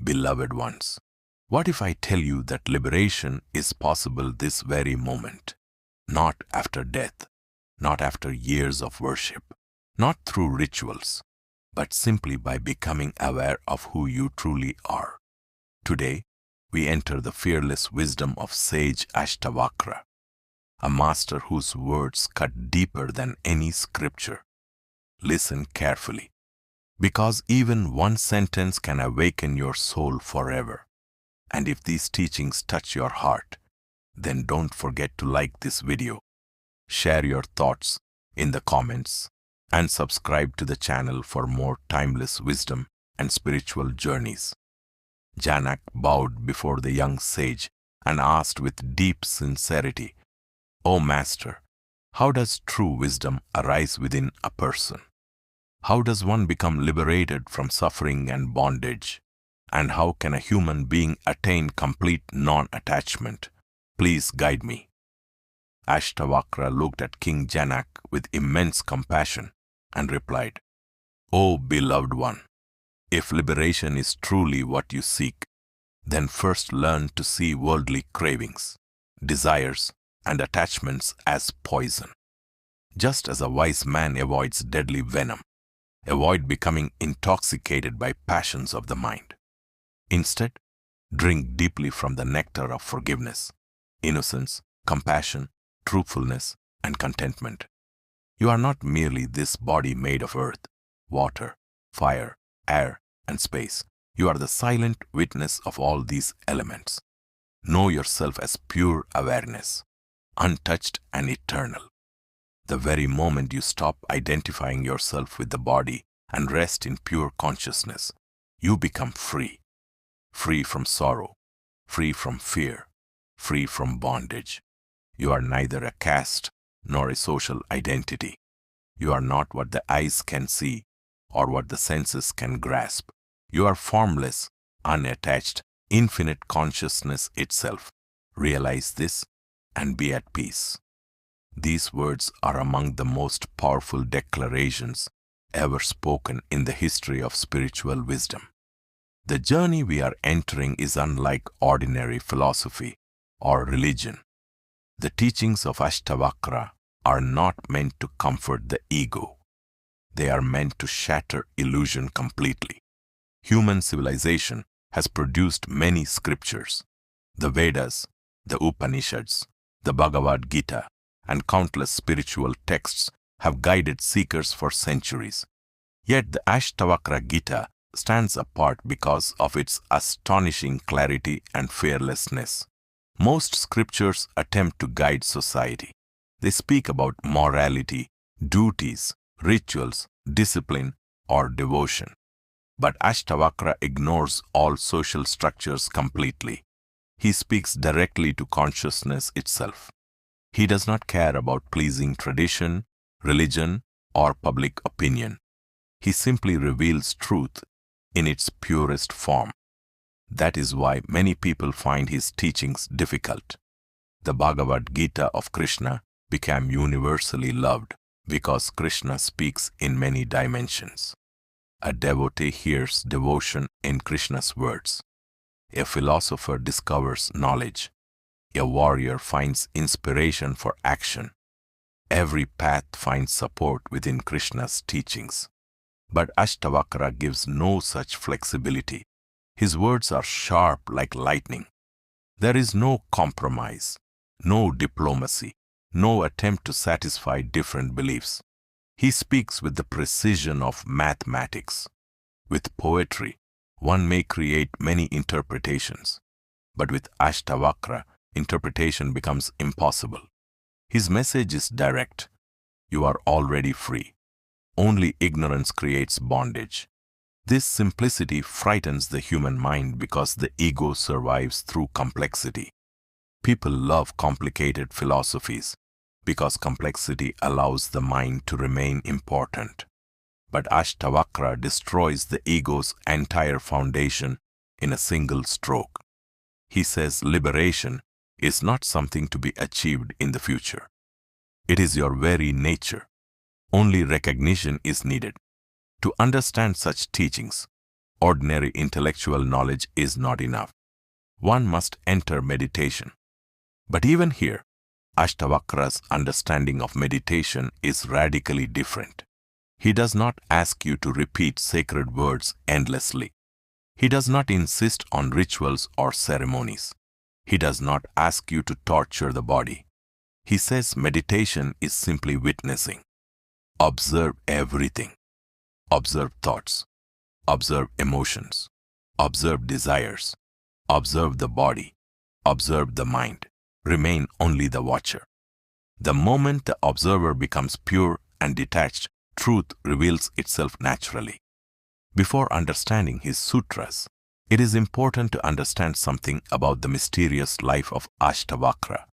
beloved ones, what if I tell you that liberation is possible this very moment? Not after death, not after years of worship, not through rituals, but simply by becoming aware of who you truly are. Today, we enter the fearless wisdom of Sage Ashtavakra, a master whose words cut deeper than any scripture. Listen carefully, because even one sentence can awaken your soul forever. And if these teachings touch your heart, then don't forget to like this video, share your thoughts in the comments, and subscribe to the channel for more timeless wisdom and spiritual journeys. Janak bowed before the young sage and asked with deep sincerity, "O Master, how does true wisdom arise within a person? How does one become liberated from suffering and bondage? And how can a human being attain complete non-attachment? Please guide me." Ashtavakra looked at King Janak with immense compassion and replied, "O beloved one, if liberation is truly what you seek, then first learn to see worldly cravings, desires, and attachments as poison. Just as a wise man avoids deadly venom, avoid becoming intoxicated by passions of the mind. Instead, drink deeply from the nectar of forgiveness, innocence, compassion, truthfulness, and contentment. You are not merely this body made of earth, water, fire, air, and space. You are the silent witness of all these elements. Know yourself as pure awareness, untouched and eternal. The very moment you stop identifying yourself with the body and rest in pure consciousness, you become free. Free from sorrow, free from fear, free from bondage. You are neither a caste nor a social identity. You are not what the eyes can see or what the senses can grasp. You are formless, unattached, infinite consciousness itself. Realize this and be at peace. These words are among the most powerful declarations ever spoken in the history of spiritual wisdom. The journey we are entering is unlike ordinary philosophy or religion. The teachings of Ashtavakra are not meant to comfort the ego. They are meant to shatter illusion completely. Human civilization has produced many scriptures. The Vedas, the Upanishads, the Bhagavad Gita, and countless spiritual texts have guided seekers for centuries. Yet the Ashtavakra Gita stands apart because of its astonishing clarity and fearlessness. Most scriptures attempt to guide society. They speak about morality, duties, rituals, discipline, or devotion. But Ashtavakra ignores all social structures completely. He speaks directly to consciousness itself. He does not care about pleasing tradition, religion, or public opinion. He simply reveals truth in its purest form. That is why many people find his teachings difficult. The Bhagavad Gita of Krishna became universally loved because Krishna speaks in many dimensions. A devotee hears devotion in Krishna's words. A philosopher discovers knowledge. A warrior finds inspiration for action. Every path finds support within Krishna's teachings. But Ashtavakra gives no such flexibility. His words are sharp like lightning. There is no compromise, no diplomacy, no attempt to satisfy different beliefs. He speaks with the precision of mathematics. With poetry, one may create many interpretations. But with Ashtavakra, interpretation becomes impossible. His message is direct. You are already free. Only ignorance creates bondage. This simplicity frightens the human mind because the ego survives through complexity. People love complicated philosophies because complexity allows the mind to remain important. But Ashtavakra destroys the ego's entire foundation in a single stroke. He says liberation is not something to be achieved in the future. It is your very nature. Only recognition is needed. To understand such teachings, Ordinary intellectual knowledge is not enough. One must enter meditation. But even here, Ashtavakra's understanding of meditation is radically different. He does not ask you to repeat sacred words endlessly. He does not insist on rituals or ceremonies. He does not ask you to torture the body. He says meditation is simply witnessing. Observe everything. Observe thoughts. Observe emotions. Observe desires. Observe the body. Observe the mind. Remain only the watcher. The moment the observer becomes pure and detached, truth reveals itself naturally. Before understanding his sutras, it is important to understand something about the mysterious life of Ashtavakra.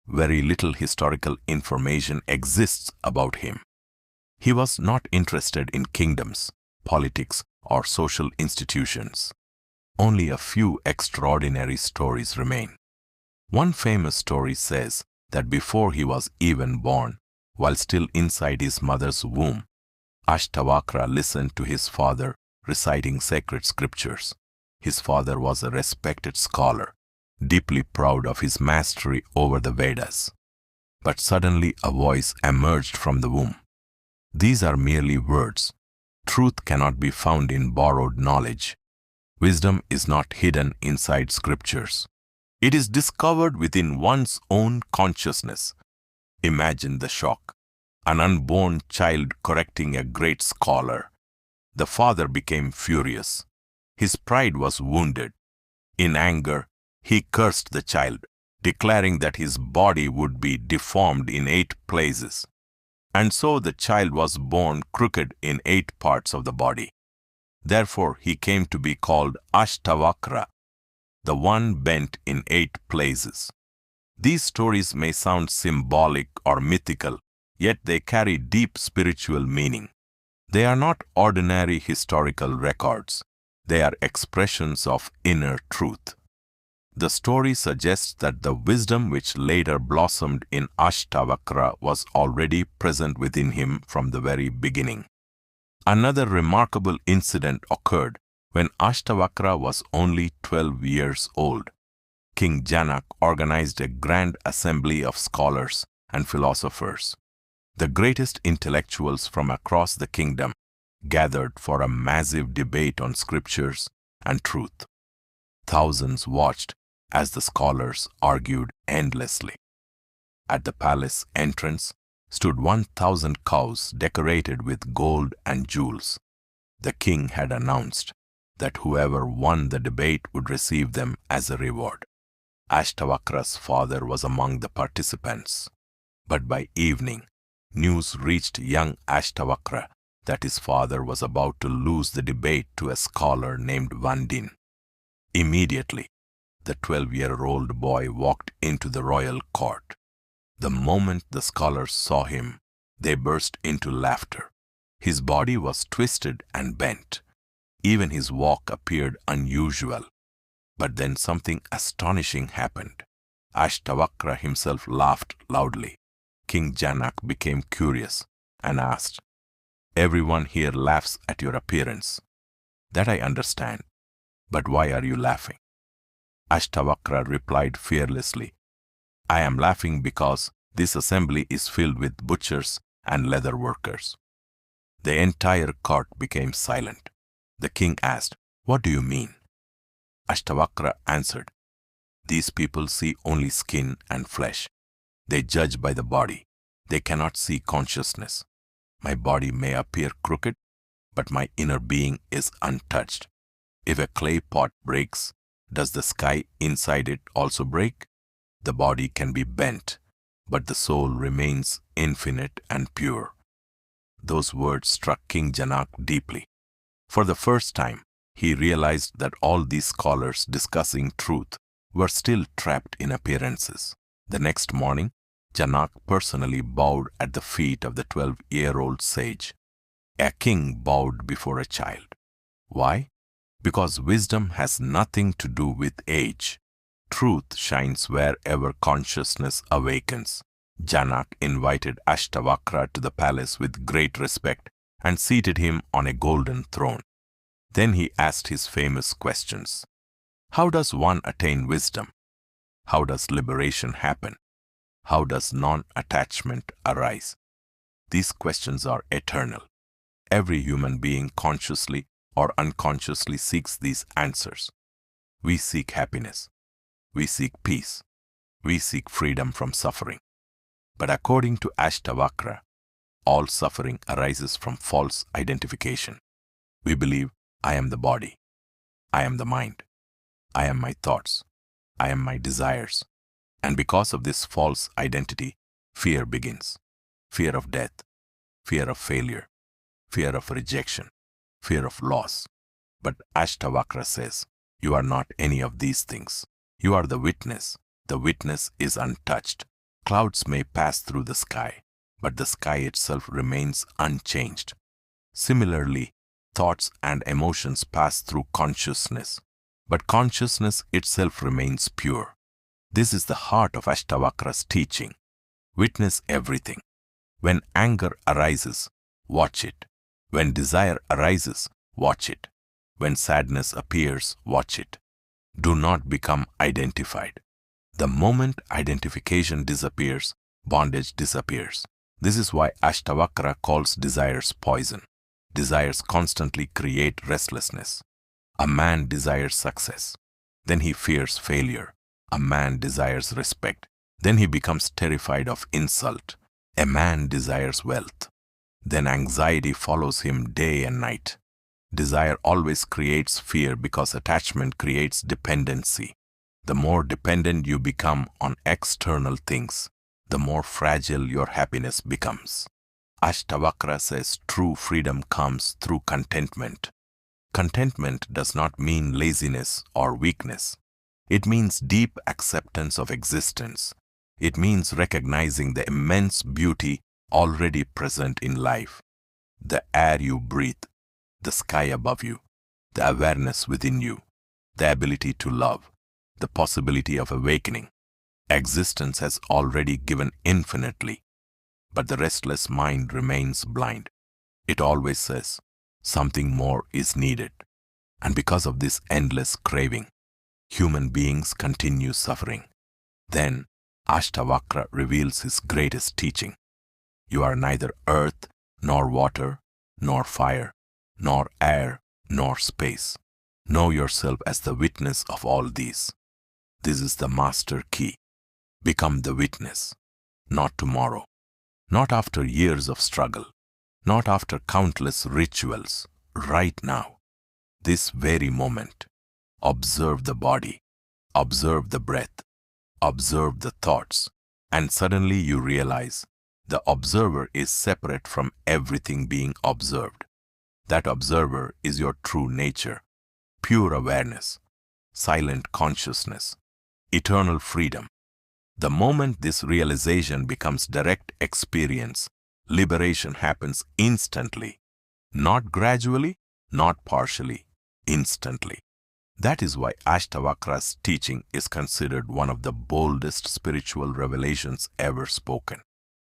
Very little historical information exists about him. He was not interested in kingdoms, politics, or social institutions. Only a few extraordinary stories remain. One famous story says that before he was even born, while still inside his mother's womb, Ashtavakra listened to his father reciting sacred scriptures. His father was a respected scholar, deeply proud of his mastery over the Vedas. But suddenly a voice emerged from the womb. These are merely words. Truth cannot be found in borrowed knowledge. Wisdom is not hidden inside scriptures. It is discovered within one's own consciousness. Imagine the shock. An unborn child correcting a great scholar. The father became furious. His pride was wounded. In anger, he cursed the child, declaring that his body would be deformed in 8 places. And so the child was born crooked in 8 parts of the body. Therefore, he came to be called Ashtavakra, the one bent in 8 places. These stories may sound symbolic or mythical, yet they carry deep spiritual meaning. They are not ordinary historical records. They are expressions of inner truth. The story suggests that the wisdom which later blossomed in Ashtavakra was already present within him from the very beginning. Another remarkable incident occurred when Ashtavakra was only 12 years old. King Janak organized a grand assembly of scholars and philosophers. The greatest intellectuals from across the kingdom gathered for a massive debate on scriptures and truth. Thousands watched as the scholars argued endlessly. At the palace entrance stood 1,000 cows decorated with gold and jewels. The king had announced that whoever won the debate would receive them as a reward. Ashtavakra's father was among the participants. But by evening, news reached young Ashtavakra that his father was about to lose the debate to a scholar named Vandin. Immediately, the 12-year-old boy walked into the royal court. The moment the scholars saw him, they burst into laughter. His body was twisted and bent. Even his walk appeared unusual. But then something astonishing happened. Ashtavakra himself laughed loudly. King Janak became curious and asked, "Everyone here laughs at your appearance." "That I understand. But why are you laughing?" Ashtavakra replied fearlessly, "I am laughing because this assembly is filled with butchers and leather workers." The entire court became silent. The king asked, "What do you mean?" Ashtavakra answered, "These people see only skin and flesh. They judge by the body. They cannot see consciousness. My body may appear crooked, but my inner being is untouched. If a clay pot breaks, does the sky inside it also break? The body can be bent, but the soul remains infinite and pure." Those words struck King Janak deeply. For the first time, he realized that all these scholars discussing truth were still trapped in appearances. The next morning, Janak personally bowed at the feet of the 12-year-old sage. A king bowed before a child. Why? Because wisdom has nothing to do with age. Truth shines wherever consciousness awakens. Janak invited Ashtavakra to the palace with great respect and seated him on a golden throne. Then he asked his famous questions. How does one attain wisdom? How does liberation happen? How does non-attachment arise? These questions are eternal. Every human being consciously or unconsciously seeks these answers. We seek happiness. We seek peace. We seek freedom from suffering. But according to Ashtavakra, all suffering arises from false identification. We believe, I am the body. I am the mind. I am my thoughts. I am my desires. And because of this false identity, fear begins. Fear of death, fear of failure, fear of rejection, fear of loss. But Ashtavakra says, you are not any of these things. You are the witness. The witness is untouched. Clouds may pass through the sky, but the sky itself remains unchanged. Similarly, thoughts and emotions pass through consciousness, but consciousness itself remains pure. This is the heart of Ashtavakra's teaching. Witness everything. When anger arises, watch it. When desire arises, watch it. When sadness appears, watch it. Do not become identified. The moment identification disappears, bondage disappears. This is why Ashtavakra calls desires poison. Desires constantly create restlessness. A man desires success. Then he fears failure. A man desires respect. Then he becomes terrified of insult. A man desires wealth. Then anxiety follows him day and night. Desire always creates fear because attachment creates dependency. The more dependent you become on external things, the more fragile your happiness becomes. Ashtavakra says true freedom comes through contentment. Contentment does not mean laziness or weakness. It means deep acceptance of existence. It means recognizing the immense beauty already present in life. The air you breathe, the sky above you, the awareness within you, the ability to love, the possibility of awakening. Existence has already given infinitely, but the restless mind remains blind. It always says, something more is needed. And because of this endless craving, human beings continue suffering. Then Ashtavakra reveals his greatest teaching. You are neither earth, nor water, nor fire, nor air, nor space. Know yourself as the witness of all these. This is the master key. Become the witness, not tomorrow, not after years of struggle, not after countless rituals, right now, this very moment. Observe the body, observe the breath, observe the thoughts, and suddenly you realize the observer is separate from everything being observed. That observer is your true nature, pure awareness, silent consciousness, eternal freedom. The moment this realization becomes direct experience, liberation happens instantly, not gradually, not partially, instantly. That is why Ashtavakra's teaching is considered one of the boldest spiritual revelations ever spoken.